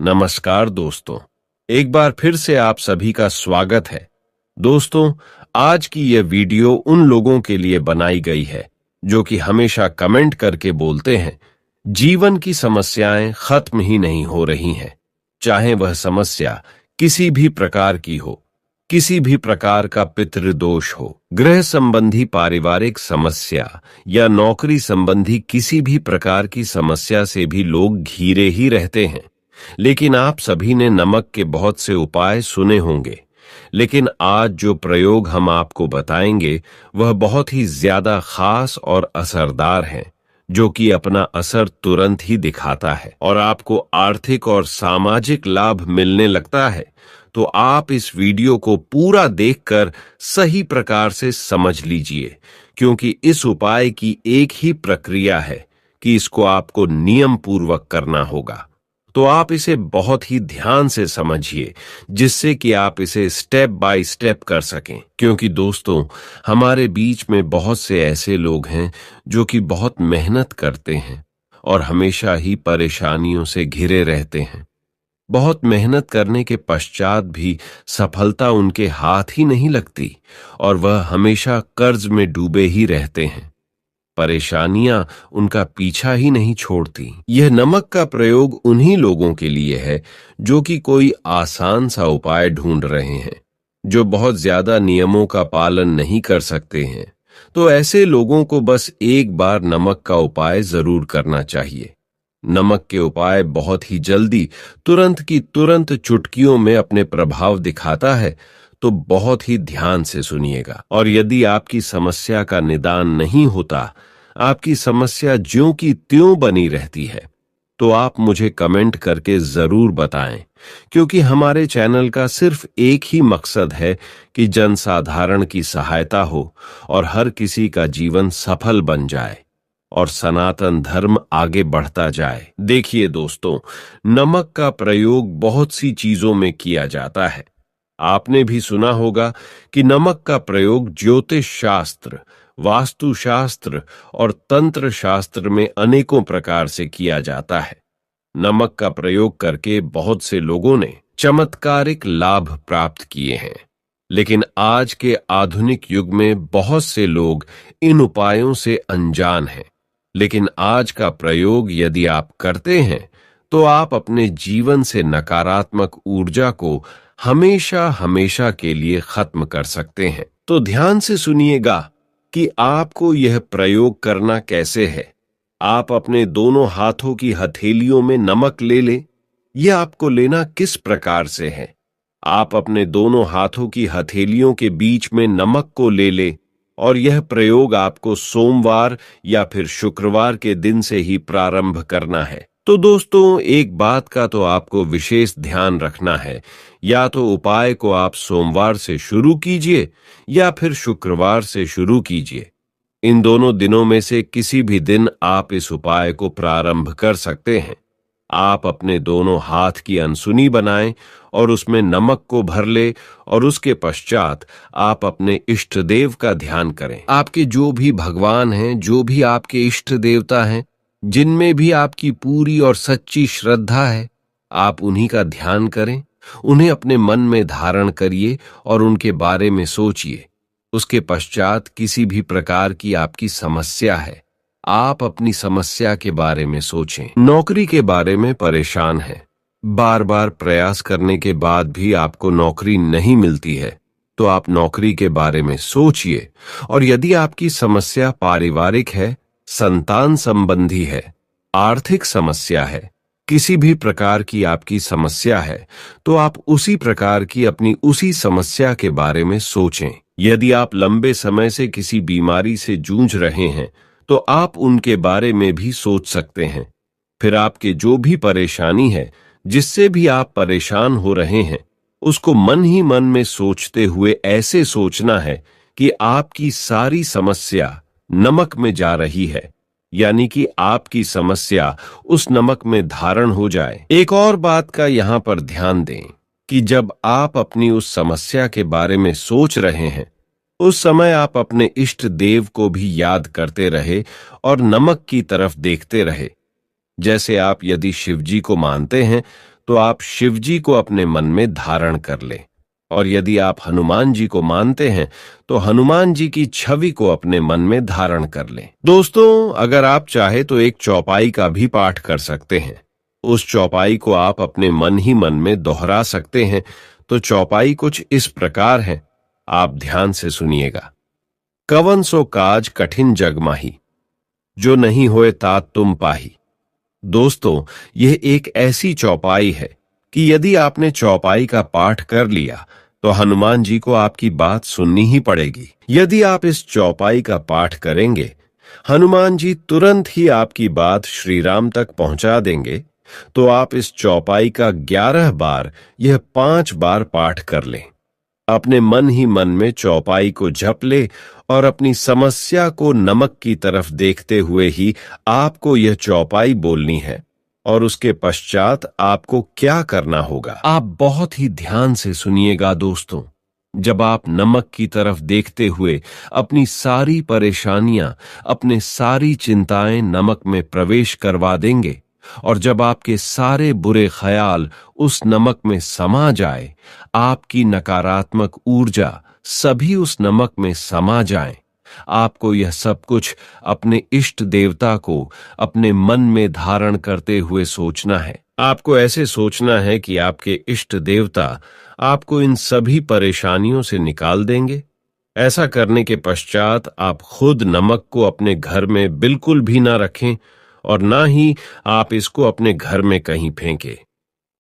नमस्कार दोस्तों, एक बार फिर से आप सभी का स्वागत है। दोस्तों, आज की यह वीडियो उन लोगों के लिए बनाई गई है जो कि हमेशा कमेंट करके बोलते हैं जीवन की समस्याएं खत्म ही नहीं हो रही हैं। चाहे वह समस्या किसी भी प्रकार की हो, किसी भी प्रकार का पितृदोष हो, गृह संबंधी पारिवारिक समस्या या नौकरी संबंधी किसी भी प्रकार की समस्या से भी लोग घिरे ही रहते हैं। लेकिन आप सभी ने नमक के बहुत से उपाय सुने होंगे, लेकिन आज जो प्रयोग हम आपको बताएंगे वह बहुत ही ज्यादा खास और असरदार है, जो कि अपना असर तुरंत ही दिखाता है और आपको आर्थिक और सामाजिक लाभ मिलने लगता है। तो आप इस वीडियो को पूरा देखकर सही प्रकार से समझ लीजिए, क्योंकि इस उपाय की एक ही प्रक्रिया है कि इसको आपको नियम पूर्वक करना होगा। तो आप इसे बहुत ही ध्यान से समझिए, जिससे कि आप इसे स्टेप बाय स्टेप कर सकें। क्योंकि दोस्तों, हमारे बीच में बहुत से ऐसे लोग हैं जो कि बहुत मेहनत करते हैं और हमेशा ही परेशानियों से घिरे रहते हैं। बहुत मेहनत करने के पश्चात भी सफलता उनके हाथ ही नहीं लगती और वह हमेशा कर्ज में डूबे ही रहते हैं। परेशानियां उनका पीछा ही नहीं छोड़ती। यह नमक का प्रयोग उन्हीं लोगों के लिए है जो कि कोई आसान सा उपाय ढूंढ रहे हैं, जो बहुत ज्यादा नियमों का पालन नहीं कर सकते हैं। तो ऐसे लोगों को बस एक बार नमक का उपाय जरूर करना चाहिए। नमक के उपाय बहुत ही जल्दी, तुरंत की तुरंत चुटकियों में अपने प्रभाव दिखाता है। तो बहुत ही ध्यान से सुनिएगा। और यदि आपकी समस्या का निदान नहीं होता, आपकी समस्या ज्यों की त्यों बनी रहती है, तो आप मुझे कमेंट करके जरूर बताएं, क्योंकि हमारे चैनल का सिर्फ एक ही मकसद है कि जनसाधारण की सहायता हो और हर किसी का जीवन सफल बन जाए और सनातन धर्म आगे बढ़ता जाए। देखिए दोस्तों, नमक का प्रयोग बहुत सी चीजों में किया जाता है। आपने भी सुना होगा कि नमक का प्रयोग ज्योतिष शास्त्र, वास्तुशास्त्र और तंत्र शास्त्र में अनेकों प्रकार से किया जाता है। नमक का प्रयोग करके बहुत से लोगों ने चमत्कारिक लाभ प्राप्त किए हैं। लेकिन आज के आधुनिक युग में बहुत से लोग इन उपायों से अनजान हैं। लेकिन आज का प्रयोग यदि आप करते हैं तो आप अपने जीवन से नकारात्मक ऊर्जा को हमेशा हमेशा के लिए खत्म कर सकते हैं। तो ध्यान से सुनिएगा कि आपको यह प्रयोग करना कैसे है। आप अपने दोनों हाथों की हथेलियों में नमक ले लें। यह आपको लेना किस प्रकार से है? आप अपने दोनों हाथों की हथेलियों के बीच में नमक को ले लें और यह प्रयोग आपको सोमवार या फिर शुक्रवार के दिन से ही प्रारंभ करना है। तो दोस्तों, एक बात का तो आपको विशेष ध्यान रखना है, या तो उपाय को आप सोमवार से शुरू कीजिए या फिर शुक्रवार से शुरू कीजिए। इन दोनों दिनों में से किसी भी दिन आप इस उपाय को प्रारंभ कर सकते हैं। आप अपने दोनों हाथ की अनसुनी बनाएं और उसमें नमक को भर ले और उसके पश्चात आप अपने इष्ट देव का ध्यान करें। आपके जो भी भगवान हैं, जो भी आपके इष्ट देवता हैं, जिनमें भी आपकी पूरी और सच्ची श्रद्धा है, आप उन्हीं का ध्यान करें। उन्हें अपने मन में धारण करिए और उनके बारे में सोचिए। उसके पश्चात किसी भी प्रकार की आपकी समस्या है, आप अपनी समस्या के बारे में सोचें। नौकरी के बारे में परेशान हैं, बार बार प्रयास करने के बाद भी आपको नौकरी नहीं मिलती है, तो आप नौकरी के बारे में सोचिए। और यदि आपकी समस्या पारिवारिक है, संतान संबंधी है, आर्थिक समस्या है, किसी भी प्रकार की आपकी समस्या है, तो आप उसी प्रकार की अपनी उसी समस्या के बारे में सोचें। यदि आप लंबे समय से किसी बीमारी से जूझ रहे हैं, तो आप उनके बारे में भी सोच सकते हैं। फिर आपके जो भी परेशानी है, जिससे भी आप परेशान हो रहे हैं, उसको मन ही मन में सोचते हुए ऐसे सोचना है कि आपकी सारी समस्या नमक में जा रही है, यानी कि आपकी समस्या उस नमक में धारण हो जाए। एक और बात का यहां पर ध्यान दें कि जब आप अपनी उस समस्या के बारे में सोच रहे हैं, उस समय आप अपने इष्ट देव को भी याद करते रहे और नमक की तरफ देखते रहे। जैसे आप यदि शिव जी को मानते हैं तो आप शिव जी को अपने मन में धारण कर लें। और यदि आप हनुमान जी को मानते हैं तो हनुमान जी की छवि को अपने मन में धारण कर लें। दोस्तों, अगर आप चाहे तो एक चौपाई का भी पाठ कर सकते हैं। उस चौपाई को आप अपने मन ही मन में दोहरा सकते हैं। तो चौपाई कुछ इस प्रकार है, आप ध्यान से सुनिएगा। कवन सो काज कठिन जग माही, जो नहीं होए तात तुम पाही। दोस्तों, यह एक ऐसी चौपाई है कि यदि आपने चौपाई का पाठ कर लिया तो हनुमान जी को आपकी बात सुननी ही पड़ेगी। यदि आप इस चौपाई का पाठ करेंगे, हनुमान जी तुरंत ही आपकी बात श्री राम तक पहुंचा देंगे। तो आप इस चौपाई का 11 बार, यह 5 बार पाठ कर लें। अपने मन ही मन में चौपाई को जप ले और अपनी समस्या को नमक की तरफ देखते हुए ही आपको यह चौपाई बोलनी है। और उसके पश्चात आपको क्या करना होगा, आप बहुत ही ध्यान से सुनिएगा दोस्तों। जब आप नमक की तरफ देखते हुए अपनी सारी परेशानियां, अपने सारी चिंताएं नमक में प्रवेश करवा देंगे और जब आपके सारे बुरे ख्याल उस नमक में समा जाए, आपकी नकारात्मक ऊर्जा सभी उस नमक में समा जाए, आपको यह सब कुछ अपने इष्ट देवता को अपने मन में धारण करते हुए सोचना है। आपको ऐसे सोचना है कि आपके इष्ट देवता आपको इन सभी परेशानियों से निकाल देंगे। ऐसा करने के पश्चात आप खुद नमक को अपने घर में बिल्कुल भी ना रखें और ना ही आप इसको अपने घर में कहीं फेंकें।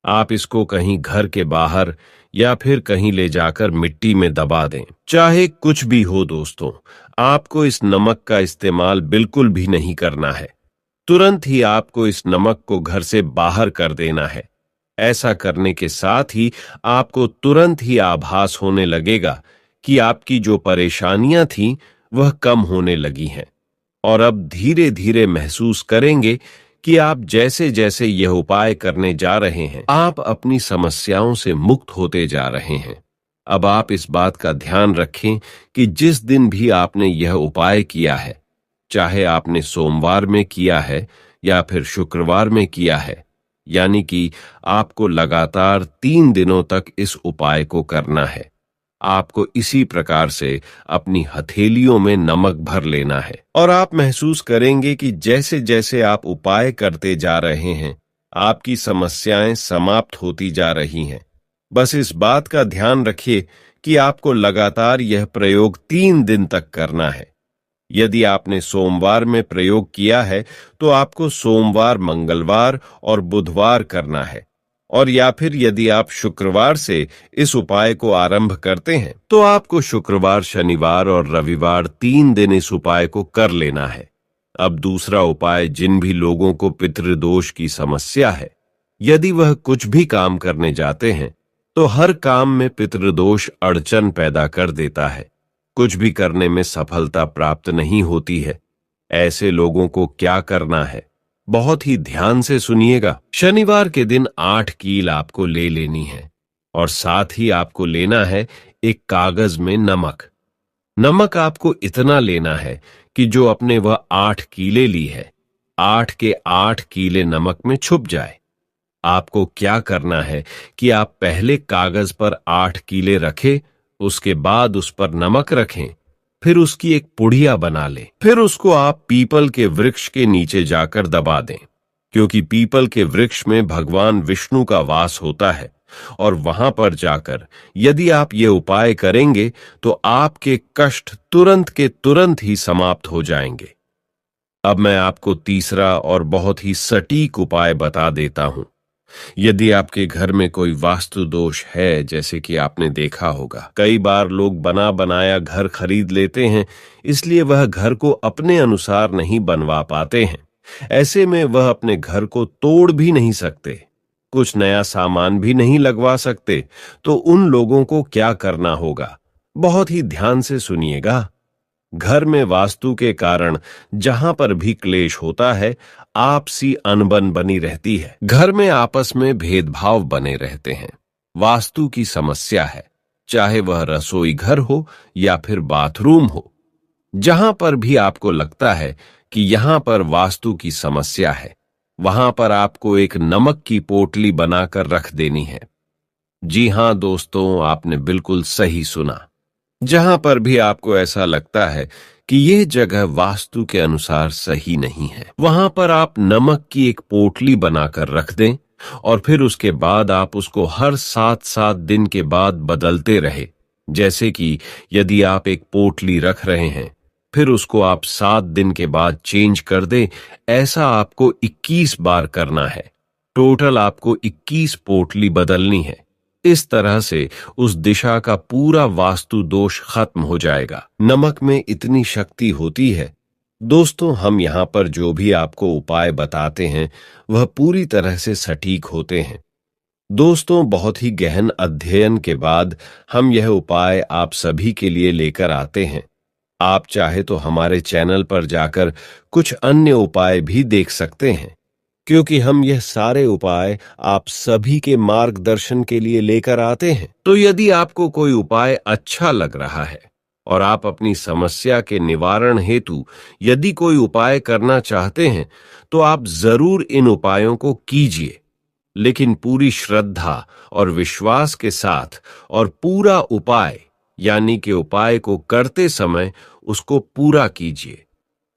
आप इसको कहीं घर के बाहर या फिर कहीं ले जाकर मिट्टी में दबा दें। चाहे कुछ भी हो दोस्तों, आपको इस नमक का इस्तेमाल बिल्कुल भी नहीं करना है। तुरंत ही आपको इस नमक को घर से बाहर कर देना है। ऐसा करने के साथ ही आपको तुरंत ही आभास होने लगेगा कि आपकी जो परेशानियां थीं वह कम होने लगी हैं। और अब धीरे धीरे महसूस करेंगे कि आप जैसे जैसे यह उपाय करने जा रहे हैं, आप अपनी समस्याओं से मुक्त होते जा रहे हैं। अब आप इस बात का ध्यान रखें कि जिस दिन भी आपने यह उपाय किया है, चाहे आपने सोमवार में किया है या फिर शुक्रवार में किया है, यानी कि आपको लगातार 3 दिनों तक इस उपाय को करना है। आपको इसी प्रकार से अपनी हथेलियों में नमक भर लेना है और आप महसूस करेंगे कि जैसे जैसे आप उपाय करते जा रहे हैं, आपकी समस्याएं समाप्त होती जा रही हैं। बस इस बात का ध्यान रखिए कि आपको लगातार यह प्रयोग 3 दिन तक करना है। यदि आपने सोमवार में प्रयोग किया है तो आपको सोमवार, मंगलवार और बुधवार करना है। और या फिर यदि आप शुक्रवार से इस उपाय को आरंभ करते हैं तो आपको शुक्रवार, शनिवार और रविवार 3 दिन इस उपाय को कर लेना है। अब दूसरा उपाय, जिन भी लोगों को पितृदोष की समस्या है, यदि वह कुछ भी काम करने जाते हैं तो हर काम में पितृदोष अड़चन पैदा कर देता है, कुछ भी करने में सफलता प्राप्त नहीं होती है। ऐसे लोगों को क्या करना है, बहुत ही ध्यान से सुनिएगा। शनिवार के दिन 8 कील आपको ले लेनी है और साथ ही आपको लेना है एक कागज में नमक। नमक आपको इतना लेना है कि जो अपने वह 8 कीले ली है, 8 के 8 कीले नमक में छुप जाए। आपको क्या करना है कि आप पहले कागज पर 8 कीले रखें, उसके बाद उस पर नमक रखें, फिर उसकी एक पुड़िया बना लें। फिर उसको आप पीपल के वृक्ष के नीचे जाकर दबा दें, क्योंकि पीपल के वृक्ष में भगवान विष्णु का वास होता है। और वहां पर जाकर यदि आप ये उपाय करेंगे तो आपके कष्ट तुरंत के तुरंत ही समाप्त हो जाएंगे। अब मैं आपको तीसरा और बहुत ही सटीक उपाय बता देता हूं। यदि आपके घर में कोई वास्तु दोष है, जैसे कि आपने देखा होगा कई बार लोग बना बनाया घर खरीद लेते हैं, इसलिए वह घर को अपने अनुसार नहीं बनवा पाते हैं। ऐसे में वह अपने घर को तोड़ भी नहीं सकते, कुछ नया सामान भी नहीं लगवा सकते। तो उन लोगों को क्या करना होगा, बहुत ही ध्यान से सुनिएगा। घर में वास्तु के कारण जहां पर भी क्लेश होता है, आपसी अनबन बनी रहती है, घर में आपस में भेदभाव बने रहते हैं। वास्तु की समस्या है, चाहे वह रसोई घर हो या फिर बाथरूम हो। जहां पर भी आपको लगता है कि यहां पर वास्तु की समस्या है, वहां पर आपको एक नमक की पोटली बनाकर रख देनी है। जी हां दोस्तों, आपने बिल्कुल सही सुना। जहां पर भी आपको ऐसा लगता है कि यह जगह वास्तु के अनुसार सही नहीं है, वहां पर आप नमक की एक पोटली बनाकर रख दें और फिर उसके बाद आप उसको हर 7-7 दिन के बाद बदलते रहे। जैसे कि यदि आप एक पोटली रख रहे हैं, फिर उसको आप 7 दिन के बाद चेंज कर दें। ऐसा आपको 21 बार करना है। टोटल आपको 21 पोटली बदलनी है। इस तरह से उस दिशा का पूरा वास्तु दोष खत्म हो जाएगा। नमक में इतनी शक्ति होती है। दोस्तों, हम यहाँ पर जो भी आपको उपाय बताते हैं वह पूरी तरह से सटीक होते हैं। दोस्तों, बहुत ही गहन अध्ययन के बाद हम यह उपाय आप सभी के लिए लेकर आते हैं। आप चाहे तो हमारे चैनल पर जाकर कुछ अन्य उपाय भी देख सकते हैं, क्योंकि हम यह सारे उपाय आप सभी के मार्गदर्शन के लिए लेकर आते हैं। तो यदि आपको कोई उपाय अच्छा लग रहा है और आप अपनी समस्या के निवारण हेतु यदि कोई उपाय करना चाहते हैं, तो आप जरूर इन उपायों को कीजिए, लेकिन पूरी श्रद्धा और विश्वास के साथ, और पूरा उपाय यानी कि उपाय को करते समय उसको पूरा कीजिए।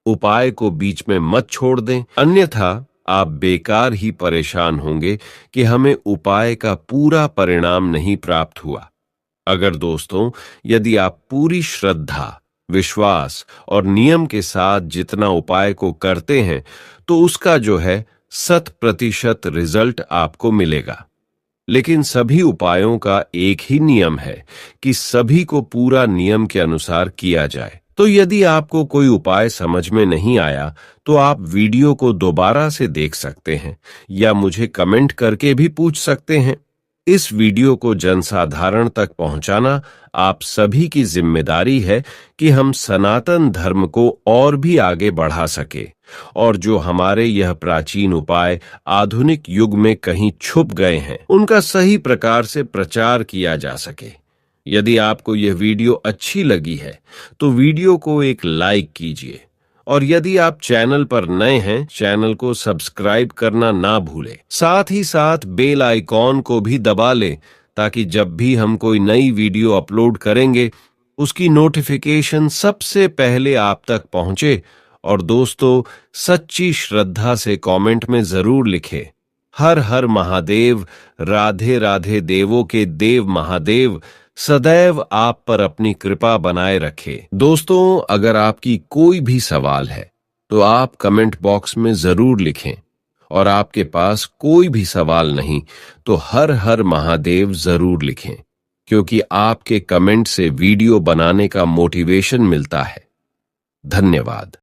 उपाय को बीच में मत छोड़ दें, अन्यथा आप बेकार ही परेशान होंगे कि हमें उपाय का पूरा परिणाम नहीं प्राप्त हुआ। अगर दोस्तों, यदि आप पूरी श्रद्धा, विश्वास और नियम के साथ जितना उपाय को करते हैं, तो उसका जो है 100% रिजल्ट आपको मिलेगा। लेकिन सभी उपायों का एक ही नियम है कि सभी को पूरा नियम के अनुसार किया जाए। तो यदि आपको कोई उपाय समझ में नहीं आया, तो आप वीडियो को दोबारा से देख सकते हैं या मुझे कमेंट करके भी पूछ सकते हैं। इस वीडियो को जनसाधारण तक पहुंचाना आप सभी की जिम्मेदारी है कि हम सनातन धर्म को और भी आगे बढ़ा सके और जो हमारे यह प्राचीन उपाय आधुनिक युग में कहीं छुप गए हैं, उनका सही प्रकार से प्रचार किया जा सके। यदि आपको यह वीडियो अच्छी लगी है तो वीडियो को एक लाइक कीजिए, और यदि आप चैनल पर नए हैं, चैनल को सब्सक्राइब करना ना भूलें। साथ ही साथ बेल आइकॉन को भी दबा लें, ताकि जब भी हम कोई नई वीडियो अपलोड करेंगे उसकी नोटिफिकेशन सबसे पहले आप तक पहुंचे। और दोस्तों, सच्ची श्रद्धा से कमेंट में जरूर लिखें, हर हर महादेव, राधे राधे देवों के देव महादेव सदैव आप पर अपनी कृपा बनाए रखे। दोस्तों, अगर आपकी कोई भी सवाल है तो आप कमेंट बॉक्स में जरूर लिखें, और आपके पास कोई भी सवाल नहीं तो हर हर महादेव जरूर लिखें, क्योंकि आपके कमेंट से वीडियो बनाने का मोटिवेशन मिलता है। धन्यवाद।